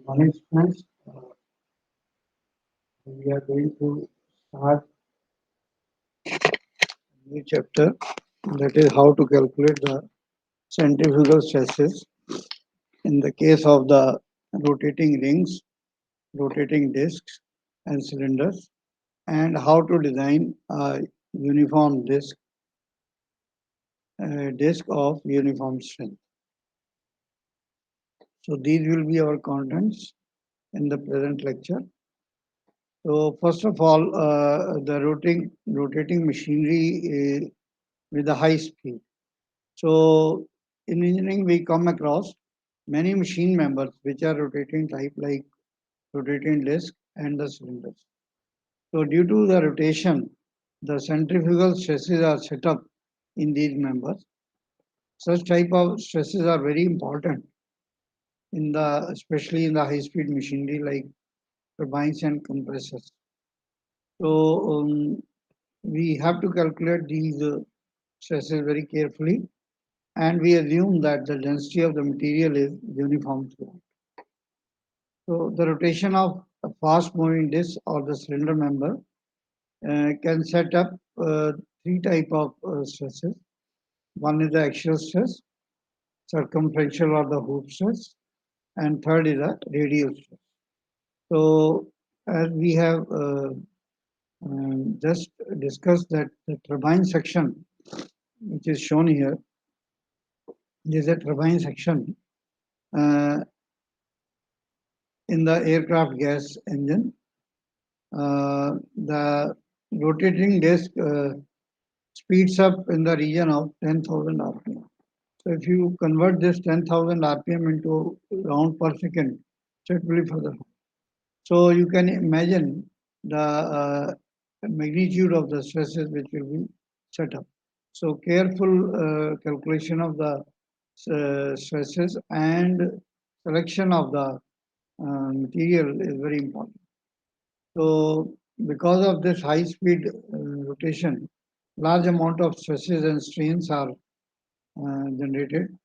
Morning, friends. We are going to start a new chapter, that is how to calculate the centrifugal stresses in the case of the rotating rings, rotating discs, and cylinders, and how to design a uniform disc of uniform strength. So these will be our contents in the present lecture. So first of all, the rotating machinery with a high speed. So in engineering, we come across many machine members which are rotating type like rotating disc and the cylinders. So due to the rotation, the centrifugal stresses are set up in these members. Such type of stresses are very important in the especially in the high speed machinery like turbines and compressors. So we have to calculate these stresses very carefully, and we assume that the density of the material is uniform throughout. So the rotation of a fast moving disc or the cylinder member can set up three type of stresses. One is the axial stress, circumferential or the hoop stress, and third is the radial stress. So as we have just discussed that the turbine section, which is shown here, is a turbine section uh, in the aircraft gas engine. The rotating disc speeds up in the region of 10,000 RPM. So if you convert this 10,000 RPM into round per second, so it will be further. So you can imagine the magnitude of the stresses which will be set up. So careful calculation of the stresses and selection of the material is very important. So because of this high speed rotation, large amount of stresses and strains are generated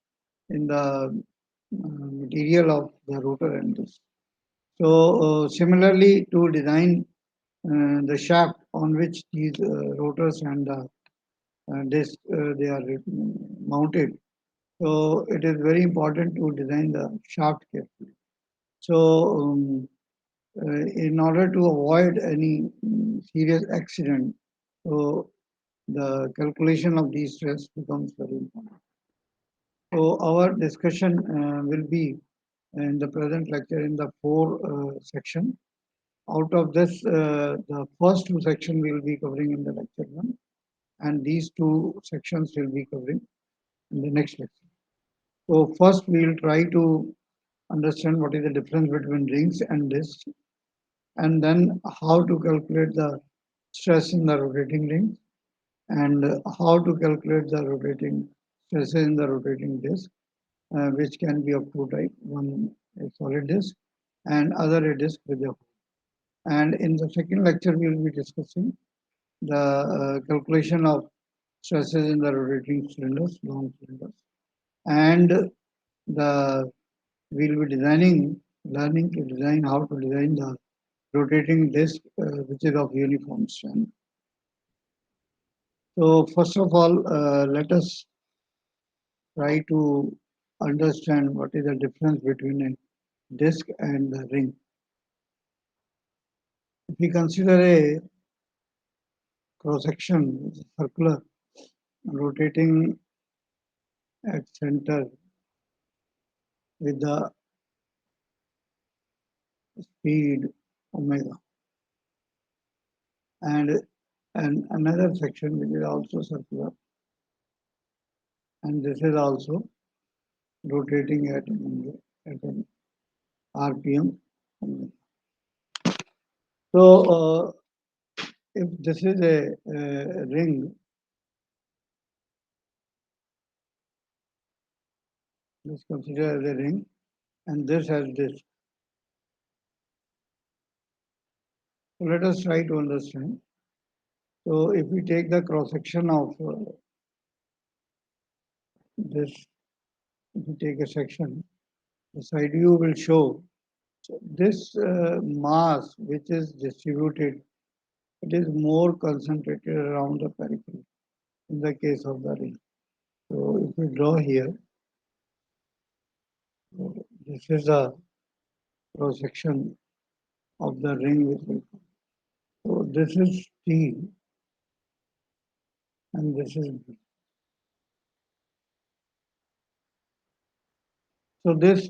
in the material of the rotor and this. So similarly to design the shaft on which these rotors and the disc they are mounted. So it is very important to design the shaft carefully. So in order to avoid any serious accident, so the calculation of these stress becomes very important. So our discussion will be in the present lecture in the four section. Out of this, the first two section we will be covering in the lecture one, and these two sections will be covering in the next lecture. So first we will try to understand what is the difference between rings and discs, and then how to calculate the stress in the rotating ring, and how to calculate the rotating stresses in the rotating disc, which can be of two types. One is solid disc and other a disc with a hole. And in the second lecture, we will be discussing the calculation of stresses in the rotating cylinders, long cylinders, and the we'll be learning to design how to design the rotating disc, which is of uniform strength. So first of all, let us try to understand what is the difference between a disc and a ring. If we consider a cross section circular rotating at center with the speed omega, and another section which is also circular, and this is also rotating at an RPM omega. So if this is a ring, let's consider as a ring, and this has this. So let us try to understand. So if we take the cross section of this, if we take a section, the side view will show So this mass which is distributed, it is more concentrated around the periphery in the case of the ring. So if we draw here, this is a cross section of the ring which will come. So this is T and this is B. So this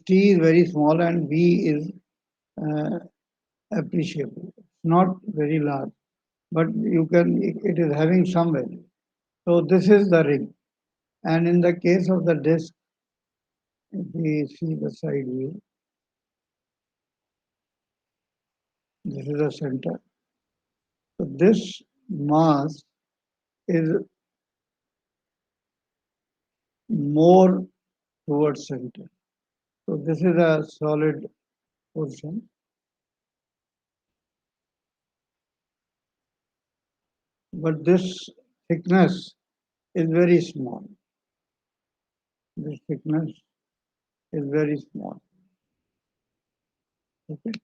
T is very small and B is uh, appreciable. It's not very large, but it is having some value. So this is the ring. And in the case of the disk, if we see the side view, this is the center. So this mass is more towards center. So this is a solid portion, but this thickness is very small. This thickness is very small. Okay.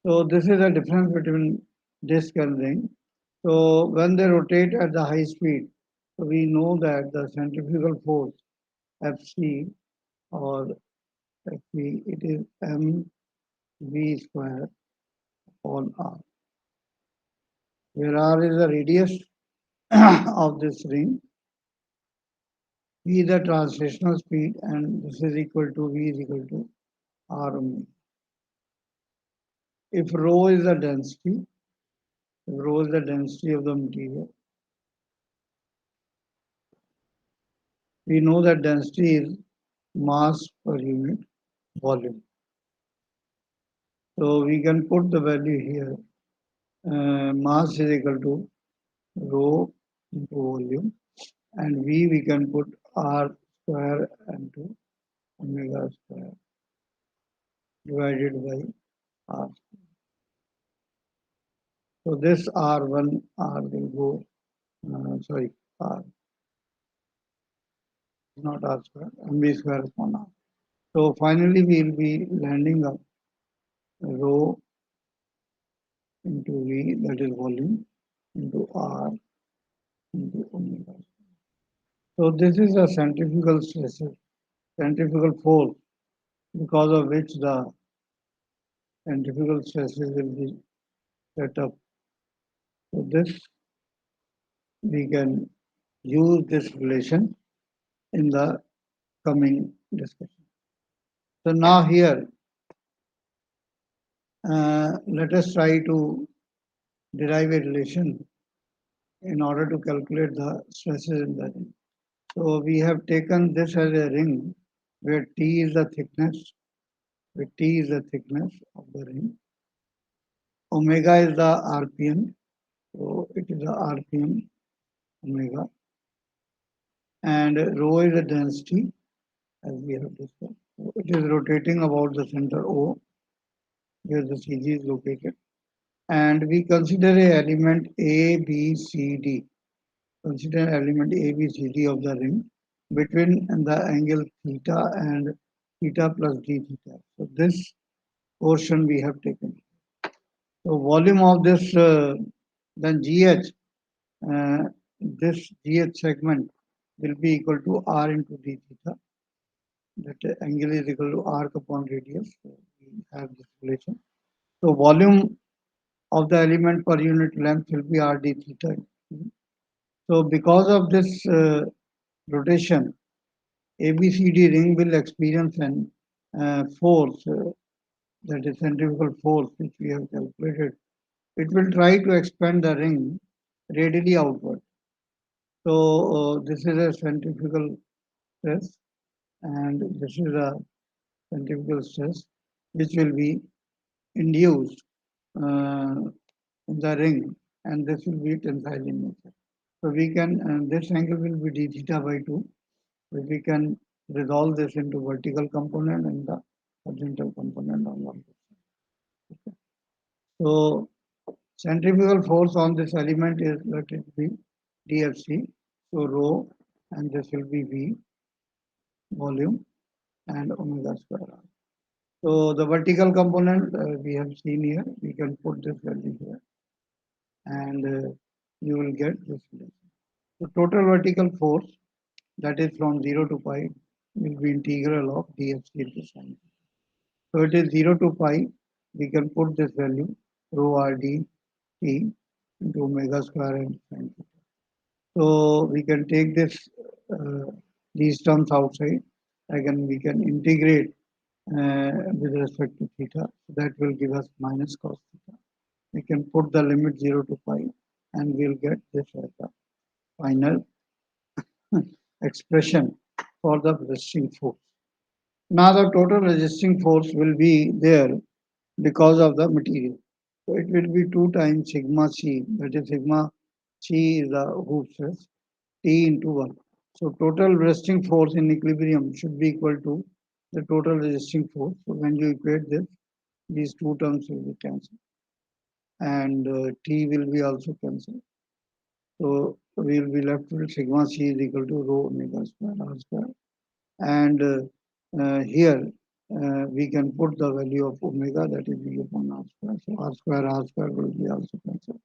So this is the difference between disk and ring. So when they rotate at the high speed, so we know that the centrifugal force Fc or Fv, it is mv square upon r, where r is the radius of this ring, v the translational speed, and this is equal to v is equal to r omega. If rho is the density, if rho is the density of the material, we know that density is mass per unit volume. So we can put the value here. Mass is equal to rho into volume, and V we can put R square into omega square divided by R. So this R1, R will go, sorry, R, not R square, MV square upon R. So finally we will be landing up rho into V, that is volume, into R into omega. So this is a centrifugal stress, centrifugal force, because of which the centrifugal stresses will be set up. So this we can use this relation in the coming discussion. So now here, let us try to derive a relation in order to calculate the stresses in the ring. So we have taken this as a ring where T is the thickness, where T is the thickness of the ring. Omega is the RPM, so it is the RPM omega, and rho is the density as we have discussed. So it is rotating about the center O where the CG is located. And we consider a element A, B, C, D. Consider element A, B, C, D of the ring between the angle theta and theta plus d theta. So this portion we have taken. So volume of this, then GH, uh, this GH segment will be equal to R into d theta. That angle is equal to arc upon radius. So we have this relation. So volume of the element per unit length will be R d theta. So because of this rotation, ABCD ring will experience an force, that is centrifugal force, which we have calculated. It will try to expand the ring radially outward. So this is a centrifugal stress, and this is a centrifugal stress, which will be induced in the ring, and this will be tensile in nature. So we can, this angle will be d theta by 2. So we can resolve this into vertical component and the horizontal component on one side. Okay. So centrifugal force on this element is, let it be DFC. So rho, and this will be V, volume, and omega square R. So the vertical component we have seen here, we can put this value here and you will get this relation. So total vertical force, that is from 0 to pi, will be integral of dFc into sin. So it is 0 to pi, we can put this value rho r d t into omega square and sin theta. So we can take this these terms outside. Again, we can integrate with respect to theta. So that will give us minus cos theta. We can put the limit 0 to pi and we'll get this as the final expression for the resisting force. Now the total resisting force will be there because of the material. So it will be 2 times sigma c, that is sigma c is the Hooke's stress, T into 1. So total resisting force in equilibrium should be equal to the total resisting force. So when you equate this, these two terms will be cancelled and T will be also cancelled. So we will be left with sigma c is equal to rho omega square r square. And here we can put the value of omega, that is v upon r square. So r square will be also cancelled.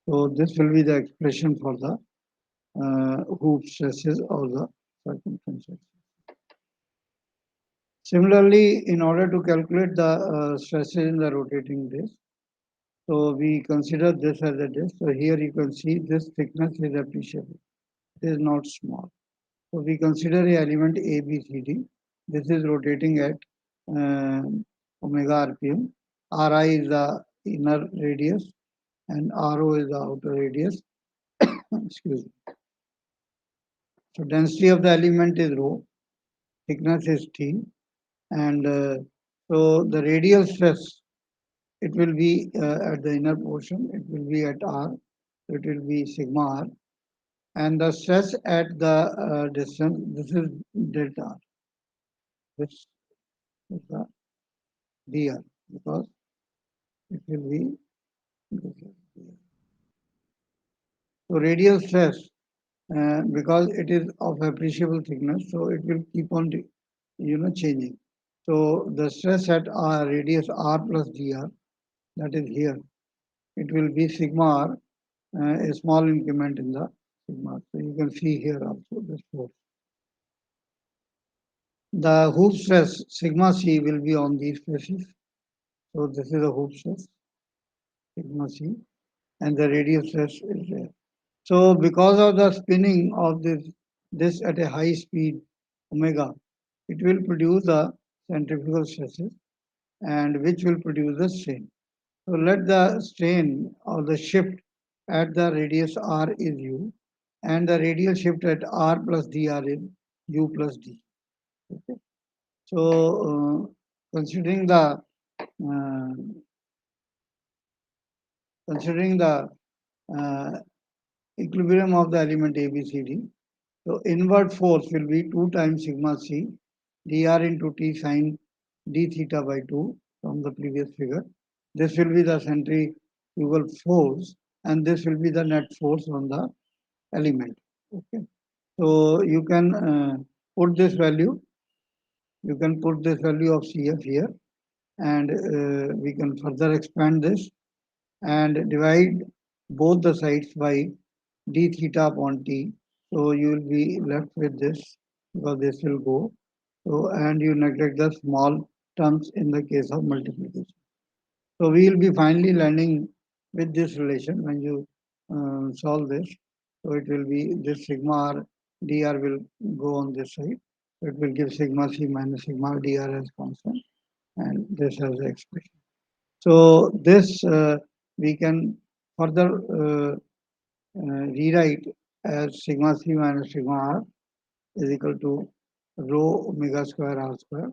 So this will be the expression for the hoop stresses or the circumferential. Similarly, in order to calculate the stresses in the rotating disc, so we consider this as a disc. So here you can see this thickness is appreciable. It is not small. So we consider a element A, B, C, D. This is rotating at omega rpm. Ri is the inner radius and Ro is the outer radius. Excuse me. So density of the element is rho, thickness is T, and so the radial stress, it will be at the inner portion, it will be at R, it will be sigma R, and the stress at the distance, this is delta R. This is the dr, because it will be this is dr. So radial stress, because it is of appreciable thickness, so it will keep on changing. So the stress at R radius R plus dr, that is here, it will be sigma R, a small increment in the sigma. So you can see here also this force. The hoop stress sigma c will be on these faces. So this is the hoop stress sigma c, and the radial stress is there. So because of the spinning of this at a high speed omega, it will produce the centrifugal stresses, and which will produce the strain. So let the strain or the shift at the radius r is u, and the radial shift at r plus dr is u plus d. Okay. So considering the uh, considering the uh, equilibrium of the element ABCD, so inward force will be 2 times sigma c dr into t sine d theta by 2 from the previous figure. This will be the centrifugal force, and this will be the net force on the element. Okay. So you can put this value. You can put this value of CF here, and we can further expand this and divide both the sides by d theta upon t. So you will be left with this, because this will go. So and you neglect the small terms in the case of multiplication. So we will be finally landing with this relation when you solve this. So it will be this sigma r dr will go on this side. So it will give sigma c minus sigma r dr as constant, and this as the expression. So this we can further rewrite as sigma c minus sigma r is equal to rho omega square r square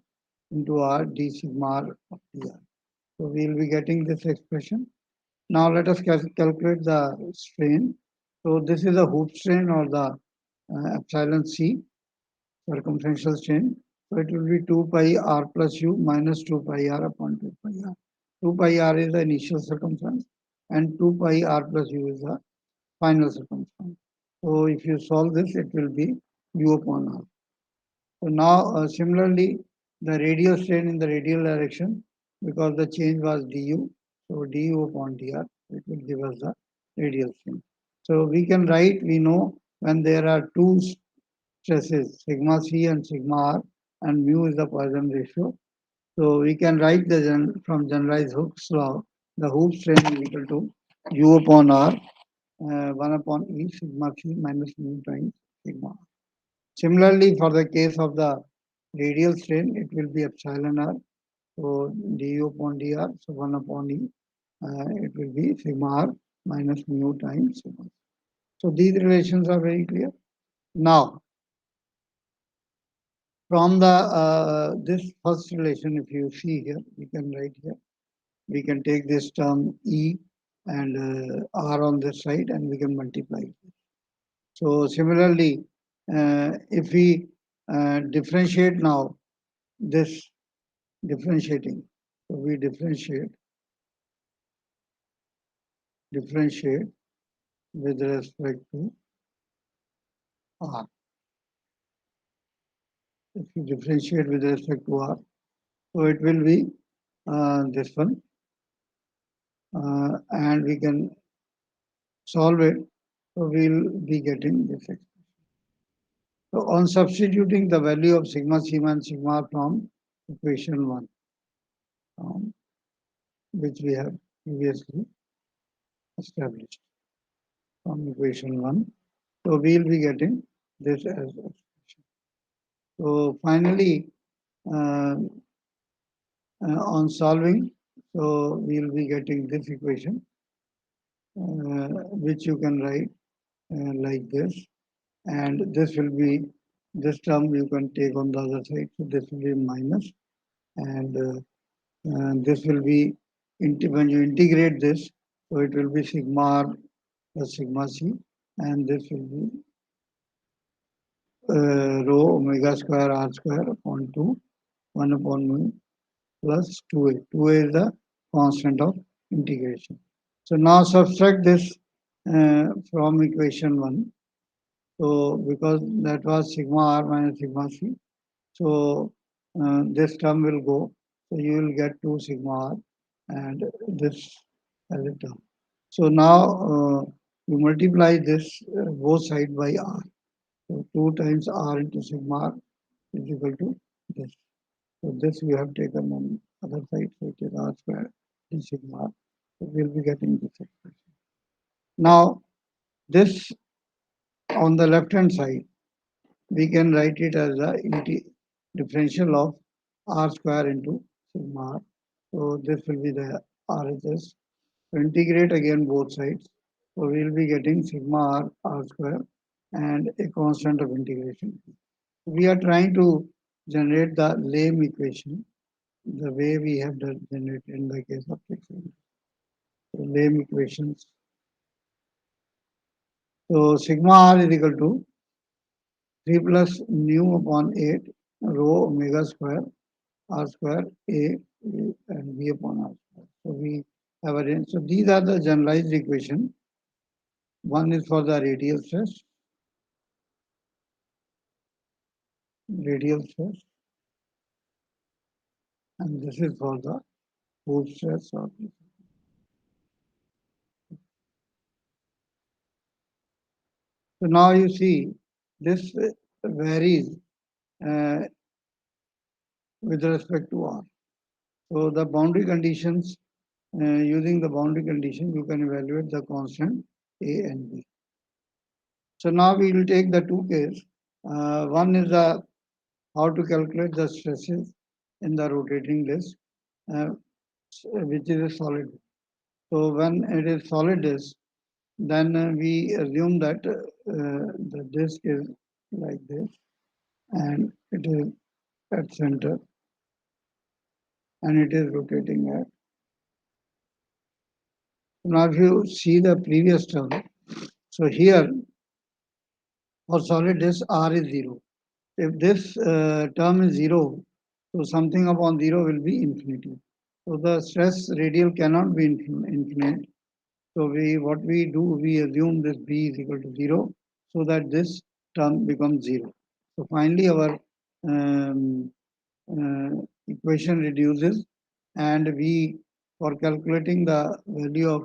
into r d sigma r of dr. So we will be getting this expression. Now let us calculate the strain. So this is a hoop strain or the epsilon c circumferential strain. So it will be 2 pi r plus u minus 2 pi r upon 2 pi r. 2 pi r is the initial circumference and 2 pi r plus u is the final circumference. So if you solve this, it will be u upon r. So now similarly, the radial strain in the radial direction because the change was du. So du upon dr, it will give us the radial strain. So we can write, we know when there are two stresses, sigma c and sigma r, and mu is the Poisson ratio. So we can write from generalized Hooke's law, the Hooke strain is equal to u upon r, 1 upon e sigma c minus mu times sigma r. Similarly, for the case of the radial strain, it will be epsilon r. So du upon dr, so 1 upon e, it will be sigma r minus mu times sigma. So these relations are very clear. Now, from the this first relation, if you see here, we can write here. We can take this term e and r on this side, and we can multiply it. So similarly, if we differentiate now this differentiating, so we differentiate with respect to r. If you differentiate with respect to r, so it will be this one, and we can solve it. So we'll be getting this expression. So on substituting the value of sigma sigma and sigma r from equation 1, which we have previously established from equation 1. So we'll be getting this as expression. So finally, uh, on solving, so we'll be getting this equation, which you can write like this, and this term you can take on the other side. So this will be minus, and this will be when you integrate this, so it will be sigma r plus sigma c, and this will be rho omega square r square upon 2, 1 upon mu plus 2a. 2a is the constant of integration. So now subtract this from equation 1. So because that was sigma r minus sigma c, so this term will go. So you will get 2 sigma r and this as a term. So now you multiply this both sides by r. So 2 times r into sigma r is equal to this. So this we have taken on other side. So it is r square d sigma r. So we'll be getting this expression. Now this on the left hand side, we can write it as a differential of r square into sigma r. So this will be the RHS. So integrate again both sides. So we will be getting sigma r square and a constant of integration. We are trying to generate the Lame equation the way we have generated in the case of fixed element. So Lame equations. So sigma r is equal to 3 plus nu upon 8 rho omega square r square a and b upon r square. So we have arranged. So these are the generalized equation. One is for the radial stress, and this is for the Hooke stress. So now you see this varies uh, with respect to r. So the boundary conditions, using the boundary condition, you can evaluate the constant a and b. So now we will take the two cases. One is how to calculate the stresses in the rotating disk, uh, which is a solid. So when it is solid disk, then we assume that the disk is like this, and it is at center, and it is rotating at. Now, if you see the previous term, so here for solid disk R is 0. If this term is 0, so something upon 0 will be infinity. So the stress radial cannot be infinite. So what we do, we assume this B is equal to 0 so that this term becomes 0. So finally our equation reduces, and we, for calculating the value of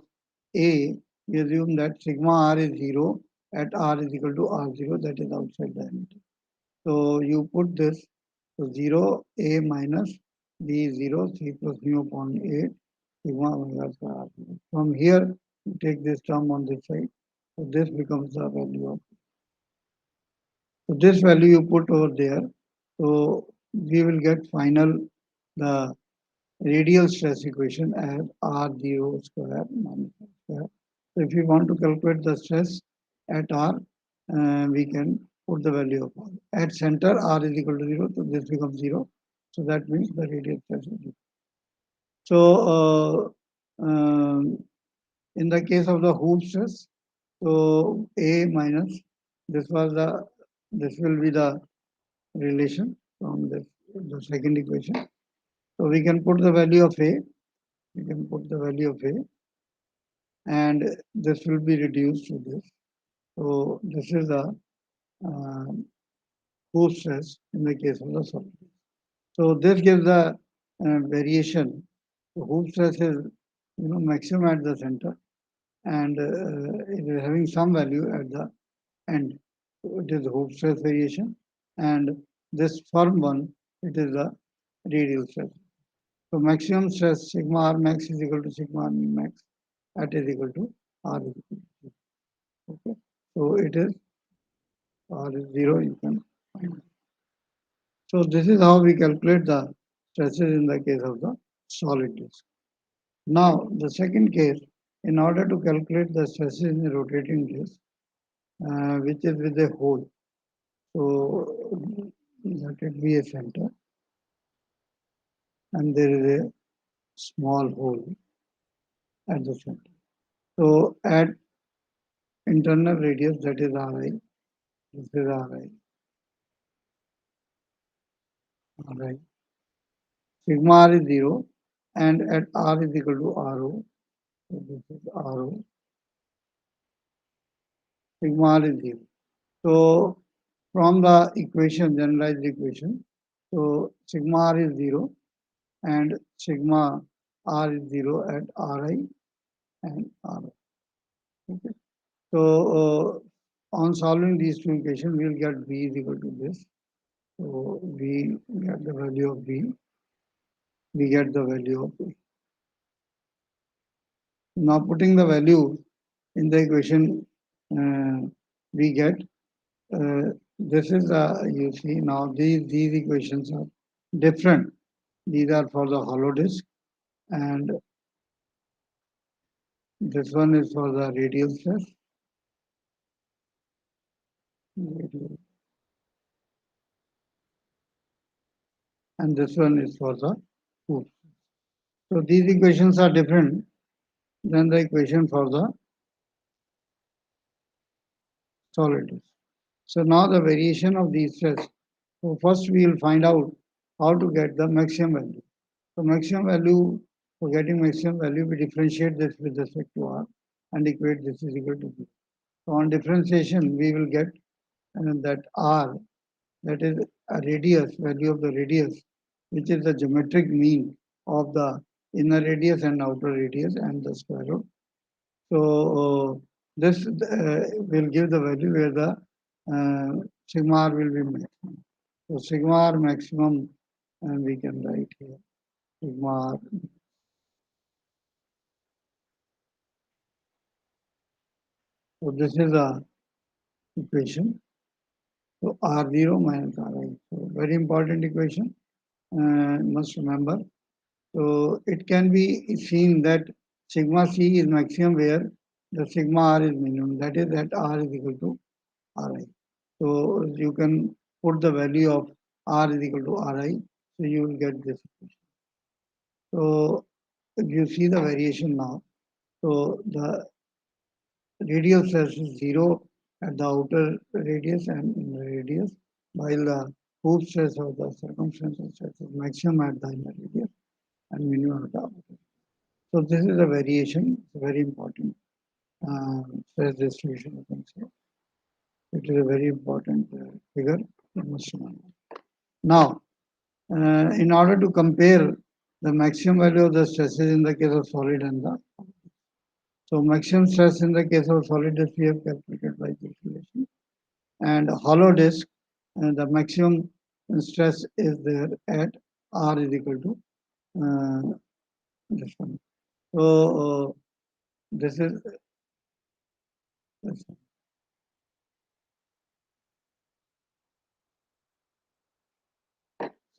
A, we assume that sigma r is 0 at r is equal to r0, that is outside diameter. So you put this, so 0 A minus B 0 C plus mu upon 8 sigma omega square r. From here, you take this term on this side. So this becomes the value of. So this value you put over there. So we will get final the radial stress equation as R0 square minus R square. So if you want to calculate the stress at R, we can put the value of R. At center, R is equal to 0, so this becomes 0. So that means the radial stress is 0. So in the case of the hoop stress, so A minus, this will be the relation from the second equation. So we can put the value of A, and this will be reduced to this. So this is the uh, hoop stress in the case of the solid. So this gives the variation. The hoop stress is maximum at the center, and it is having some value at the end. So it is the hoop stress variation, and this firm one, it is the radial stress. So maximum stress sigma r max is equal to sigma r min max at is equal to r is equal to 0. Okay. So it is r is 0, you can find. So this is how we calculate the stresses in the case of the solid disk. Now the second case, in order to calculate the stresses in a rotating disk, which is with a hole. So let it be a center, and there is a small hole at the center. So at internal radius, that is Ri, this is Ri. Sigma r is 0, and at r is equal to Ro, so this is Ro, sigma r is 0. So from the equation, generalized equation, so sigma r is 0, and sigma r is 0 at Ri and Ro. Okay. So on solving these two equations, we will get B is equal to this. So we get the value of B, we get the value of A. Now putting the value in the equation, we get this is you see now these equations are different. These are for the hollow disk, and this one is for the radial stress. And this one is for the hoop. So these equations are different than the equation for the solid disk. So now the variation of these stress. So first we will find out how to get the maximum value. So maximum value, for getting maximum value, we differentiate this with respect to R and equate this is equal to B. So on differentiation, we will get that R, that is a radius, value of the radius, which is the geometric mean of the inner radius and outer radius and the square root. So this will give the value where the sigma r will be maximum. So sigma r maximum, and we can write here sigma r. So this is the equation. So R0 minus Ri. So very important equation, must remember. So it can be seen that sigma C is maximum where the sigma R is minimum. That is that R is equal to Ri. So you can put the value of R is equal to Ri. So you will get this equation. So if you see the variation now, so the radial stress is 0 at the outer radius and inner radius, while the hoop stress or the circumferential stress is maximum at the inner radius and minimum at the outer. So this is a variation, it's a very important stress distribution, you can say. It is a very important figure you must remember. Now, in order to compare the maximum value of the stresses in the case of solid and the so maximum stress in the case of solid disk we have calculated by this relation, and hollow disk the maximum stress is there at R is equal to this one. So this is this one.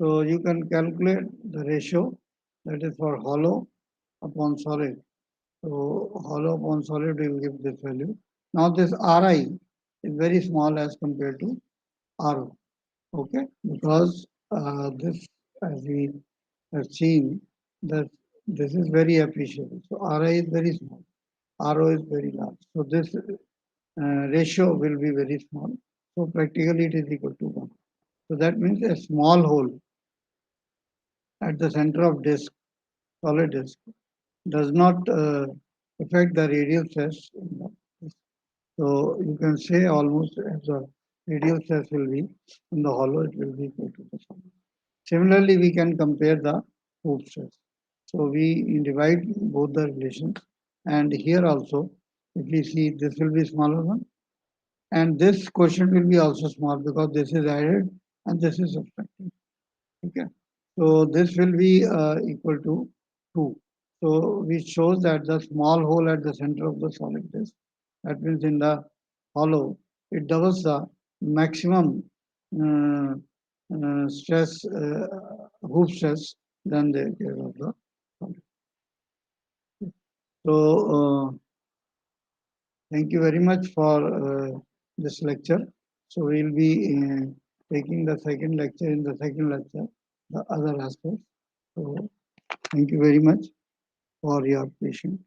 So you can calculate the ratio that is for hollow upon solid. So hollow upon solid will give this value. Now this Ri is very small as compared to Ro. Okay, because this as we have seen that this is very appreciable. So Ri is very small, Ro is very large. So this ratio will be very small. So practically it is equal to 1. So that means a small hole at the center of disk, solid disk, does not affect the radial stress in the disk. So you can say almost as the radial stress will be in the hollow, it will be equal to the solid. Similarly, we can compare the hoop stress. So we divide both the relations, and here also, if we see this will be smaller one, and this quotient will be also small because this is added and this is subtracted. Okay, so this will be equal to 2. So which shows that the small hole at the center of the solid disk, that means in the hollow, it doubles the maximum uh, stress, hoop stress than the case of the solid. So thank you very much for this lecture. So we'll be taking the second lecture in the second lecture, the other aspects. So thank you very much for your patience.